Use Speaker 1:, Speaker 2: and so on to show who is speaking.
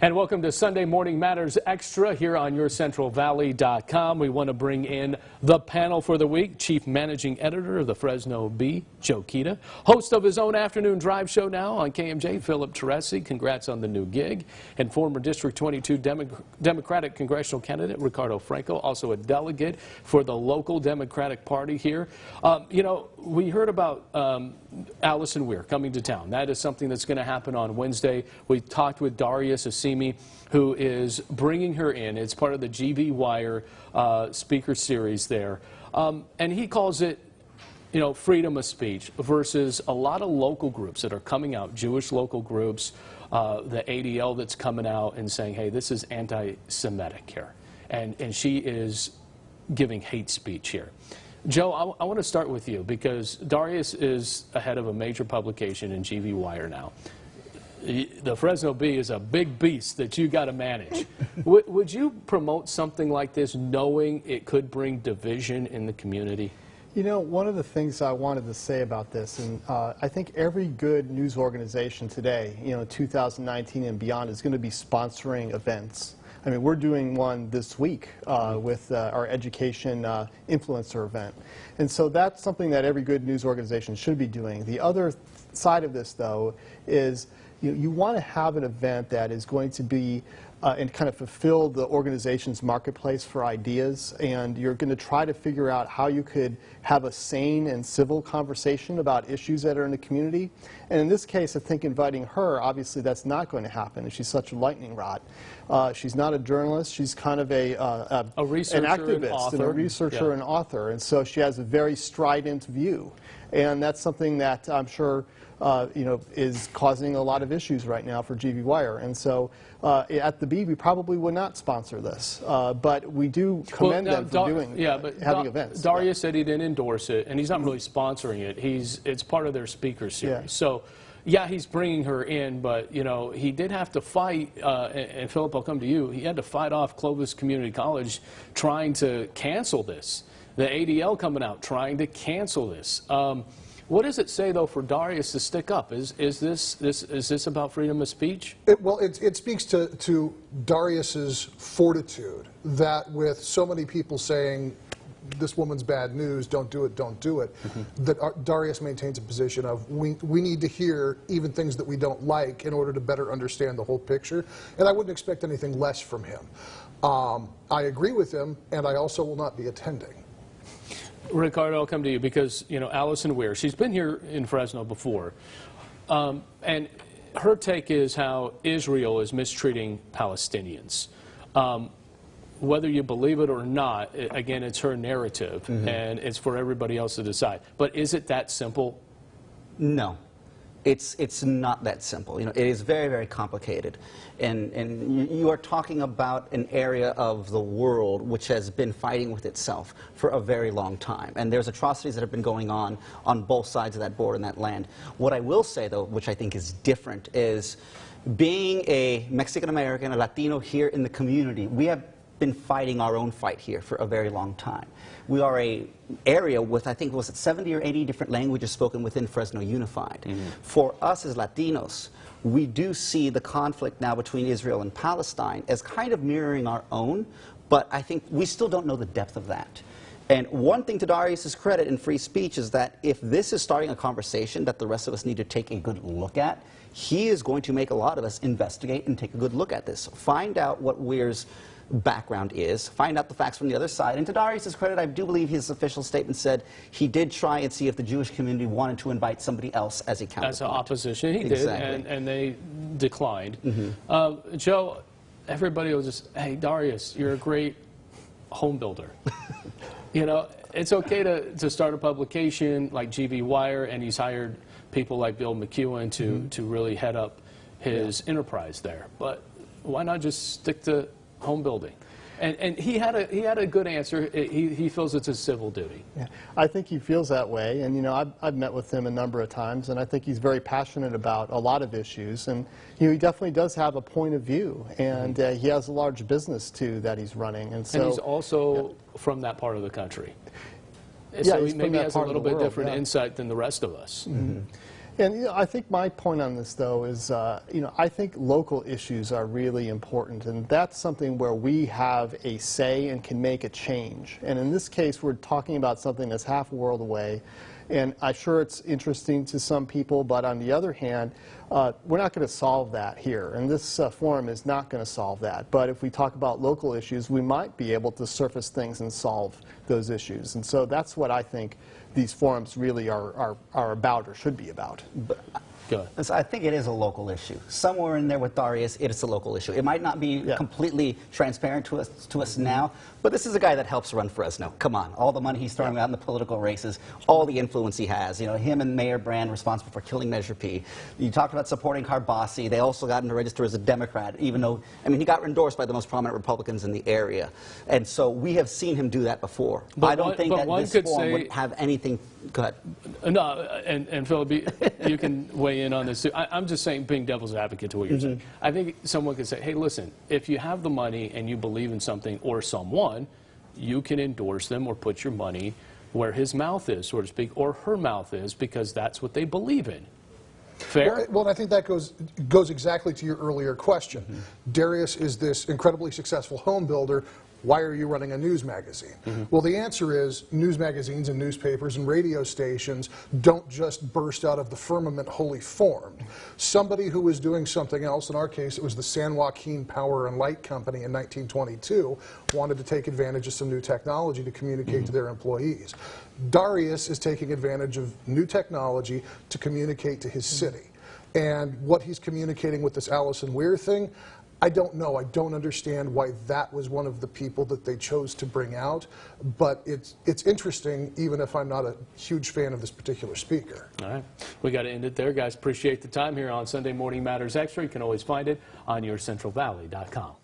Speaker 1: And welcome to Sunday Morning Matters Extra here on YourCentralValley.com. We want to bring in the panel for the week, Chief Managing Editor of the Fresno Bee, Joe Kita. Host of his own afternoon drive show now on KMJ, Philip Teresi. Congrats on the new gig. And former District 22 Democratic congressional candidate Ricardo Franco, also a delegate for the local Democratic Party here. You know, we heard about Alison Weir coming to town. That is something that's going to happen on Wednesday. We talked with Darius Assimi, who is bringing her in. It's part of the GV Wire speaker series there. And he calls it, you know, freedom of speech versus a lot of local groups that are coming out, Jewish local groups, the ADL that's coming out and saying, hey, this is anti-Semitic here. And she is giving hate speech here. Joe, I want to start with you because Darius is ahead of a major publication in GV Wire now. The Fresno Bee is a big beast that you got to manage. Would you promote something like this knowing it could bring division in the community?
Speaker 2: You know, one of the things I wanted to say about this, and I think every good news organization today, you know, 2019 and beyond, is going to be sponsoring events. I mean, we're doing one this week with our education influencer event. And so that's something that every good news organization should be doing. The other side of this, though, is you want to have an event that is going to be and kind of fulfill the organization's marketplace for ideas, and you're going to try to figure out how you could have a sane and civil conversation about issues that are in the community. And in this case, I think inviting her, obviously that's not going to happen. She's such a lightning rod. She's not a journalist. She's kind of a researcher, an activist, and a researcher and author. And so she has a very strident view. And that's something that I'm sure you know, is causing a lot of issues right now for GV Wire. And so at the Bee, we probably would not sponsor this. But we do commend them for having events. Darius
Speaker 1: said he didn't endorse it, and he's not really sponsoring it. It's part of their speaker series. Yeah. So, yeah, he's bringing her in, but, you know, he did have to fight, and Philip, I'll come to you, he had to fight off Clovis Community College trying to cancel this. The ADL coming out trying to cancel this. What does it say, though, for Darius to stick up? Is this about freedom of speech?
Speaker 3: It speaks to Darius's fortitude, that with so many people saying, this woman's bad news, don't do it, that Darius maintains a position of, we need to hear even things that we don't like in order to better understand the whole picture. And I wouldn't expect anything less from him. I agree with him, and I also will not be attending.
Speaker 1: Ricardo, I'll come to you because, you know, Alison Weir, she's been here in Fresno before, and her take is how Israel is mistreating Palestinians. Whether you believe it or not, again, it's her narrative, and it's for everybody else to decide. But is it that simple?
Speaker 4: No. It's not that simple. You know, it is very, very complicated. And you are talking about an area of the world which has been fighting with itself for a very long time. And there's atrocities that have been going on both sides of that border and that land. What I will say, though, which I think is different, is being a Mexican-American, a Latino here in the community, we have been fighting our own fight here for a very long time. We are an area with, I think, was it 70 or 80 different languages spoken within Fresno Unified. For us as Latinos, we do see the conflict now between Israel and Palestine as kind of mirroring our own, but I think we still don't know the depth of that. And one thing to Darius's credit in free speech is that if this is starting a conversation that the rest of us need to take a good look at, he is going to make a lot of us investigate and take a good look at this. Find out what Weir's background is, find out the facts from the other side. And to Darius's credit, I do believe his official statement said he did try and see if the Jewish community wanted to invite somebody else as a counterpart.
Speaker 1: As an opposition, he did, and they declined. Joe, everybody was just, hey, Darius, you're a great home builder. You know, it's okay to start a publication like GV Wire, and he's hired people like Bill McEwen to really head up his enterprise there. But why not just stick to home building? And he had a good answer. He feels it's a civil duty.
Speaker 2: Yeah, I think he feels that way. And you know, I've met with him a number of times, and I think he's very passionate about a lot of issues. And you know, he definitely does have a point of view, and he has a large business too that he's running. And so
Speaker 1: he's also from that part of the country. So he maybe has a little bit different insight than the rest of us.
Speaker 2: And you know, I think my point on this, though, is you know, I think local issues are really important, and that's something where we have a say and can make a change. And in this case, we're talking about something that's half a world away, and I'm sure it's interesting to some people, but on the other hand, we're not going to solve that here, and this forum is not going to solve that. But if we talk about local issues, we might be able to surface things and solve those issues. And so that's what I think these forums really are about, or should be about.
Speaker 1: Go ahead.
Speaker 4: So I think it is a local issue. Somewhere in there with Darius, it is a local issue. It might not be completely transparent to us now, but this is a guy that helps run Fresno. Come on, all the money he's throwing out in the political races, all the influence he has. You know, him and Mayor Brand responsible for killing Measure P. You talked about supporting Carbasi. They also got him to register as a Democrat, even though, I mean, he got endorsed by the most prominent Republicans in the area. And so we have seen him do that before.
Speaker 1: But
Speaker 4: I don't think that this forum would have anything. Go ahead.
Speaker 1: No, and Philip, you can weigh in on this too. I'm just saying, being devil's advocate to what you're saying. I think someone could say, hey, listen, if you have the money and you believe in something or someone, you can endorse them or put your money where his mouth is, so to speak, or her mouth is, because that's what they believe in. Fair?
Speaker 3: Well, I think that goes exactly to your earlier question. Darius is this incredibly successful home builder. Why are you running a news magazine? Well, the answer is news magazines and newspapers and radio stations don't just burst out of the firmament wholly formed. Somebody who was doing something else, in our case it was the San Joaquin Power and Light Company in 1922, wanted to take advantage of some new technology to communicate to their employees. Darius is taking advantage of new technology to communicate to his city. And what he's communicating with this Alison Weir thing, I don't know. I don't understand why that was one of the people that they chose to bring out, but it's interesting, even if I'm not a huge fan of this particular speaker.
Speaker 1: All right. We got to end it there, guys. Appreciate the time here on Sunday Morning Matters Extra. You can always find it on yourcentralvalley.com.